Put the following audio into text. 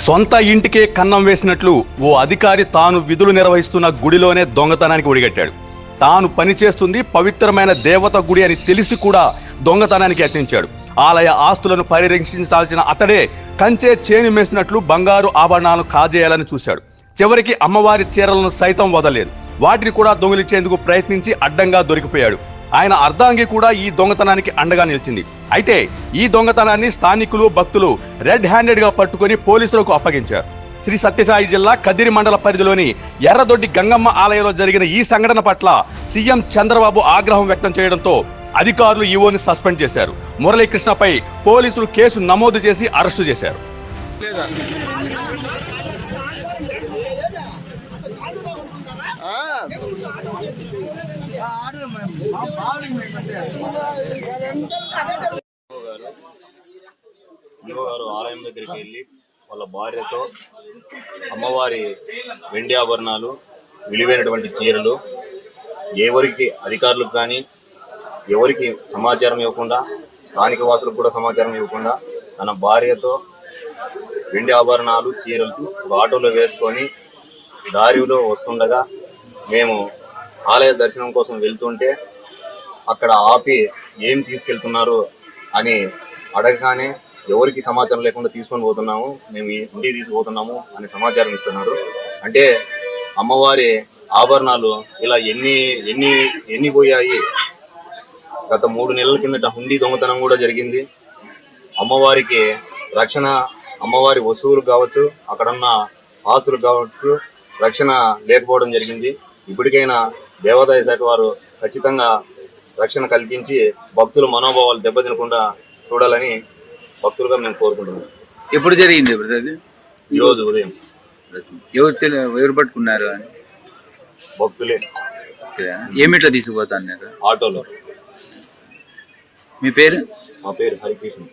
సొంత ఇంటికే కన్నం వేసినట్లు ఓ అధికారి తాను విధులు నిర్వహిస్తున్న గుడిలోనే దొంగతనానికి ఒడిగట్టాడు. తాను పనిచేస్తుంది పవిత్రమైన దేవత గుడి అని తెలిసి కూడా దొంగతనానికి యత్నించాడు. ఆలయ ఆస్తులను పరిరక్షించాల్సిన అతడే కంచే చేని మేసినట్లు బంగారు ఆభరణాలను కాజేయాలని చూశాడు. చివరికి అమ్మవారి చీరలను సైతం వదలలేదు. వాటిని కూడా దొంగిలించేందుకు ప్రయత్నించి అడ్డంగా దొరికిపోయాడు. ఆయన అర్ధాంగి కూడా ఈ దొంగతనానికి అండగా నిలిచింది. అయితే ఈ దొంగతనాన్ని స్థానికులు భక్తులు రెడ్ హ్యాండెడ్ గా పట్టుకుని పోలీసులకు అప్పగించారు. శ్రీ సత్యసాయి జిల్లా కదిరి మండల పరిధిలోని ఎర్రదొడ్డి గంగమ్మ ఆలయంలో జరిగిన ఈ సంఘటన పట్ల సీఎం చంద్రబాబు ఆగ్రహం వ్యక్తం చేయడంతో అధికారులు ఈవోని సస్పెండ్ చేశారు. మురళీకృష్ణపై పోలీసులు కేసు నమోదు చేసి అరెస్టు చేశారు. గారు ఆలయం దగ్గరికి వెళ్ళి వాళ్ళ భార్యతో అమ్మవారి వెండి ఆభరణాలు, విలువైనటువంటి చీరలు ఎవరికి అధికారులకు కానీ ఎవరికి సమాచారం ఇవ్వకుండా, స్థానిక వాసులకు కూడా సమాచారం ఇవ్వకుండా తన భార్యతో వెండి ఆభరణాలు, చీరలు ఆటోలో వేసుకొని దారిలో వస్తుండగా మేము ఆలయ దర్శనం కోసం వెళ్తుంటే అక్కడ ఆపి ఏం తీసుకెళ్తున్నారు అని అడగగానే ఎవరికి సమాచారం లేకుండా తీసుకొని పోతున్నాము, మేము ఇంటికి తీసుకుపోతున్నాము అని సమాచారం ఇస్తున్నారు. అంటే అమ్మవారి ఆభరణాలు ఇలా ఎన్ని పోయాయి. గత 3 నెలల కిందట హుండీ దొంగతనం కూడా జరిగింది. అమ్మవారికి రక్షణ, అమ్మవారి వస్తువులు కావచ్చు, అక్కడున్న ఆస్తులు కావచ్చు, రక్షణ లేకపోవడం జరిగింది. ఇప్పటికైనా దేవాదాయ శాఖ వారు ఖచ్చితంగా రక్షణ కల్పించి భక్తుల మనోభావాలు దెబ్బతినకుండా చూడాలని భక్తులుగా మేము కోరుకుంటున్నాం. ఎప్పుడు జరిగింది బ్రదర్? ఈరోజు ఉదయం. ఎవరు పట్టుకున్నారు అని? భక్తులే. ఏమిట్లా తీసుకుపోతాను ఆటోలో. మీ పేరు? మా పేరు హరికృష్ణ.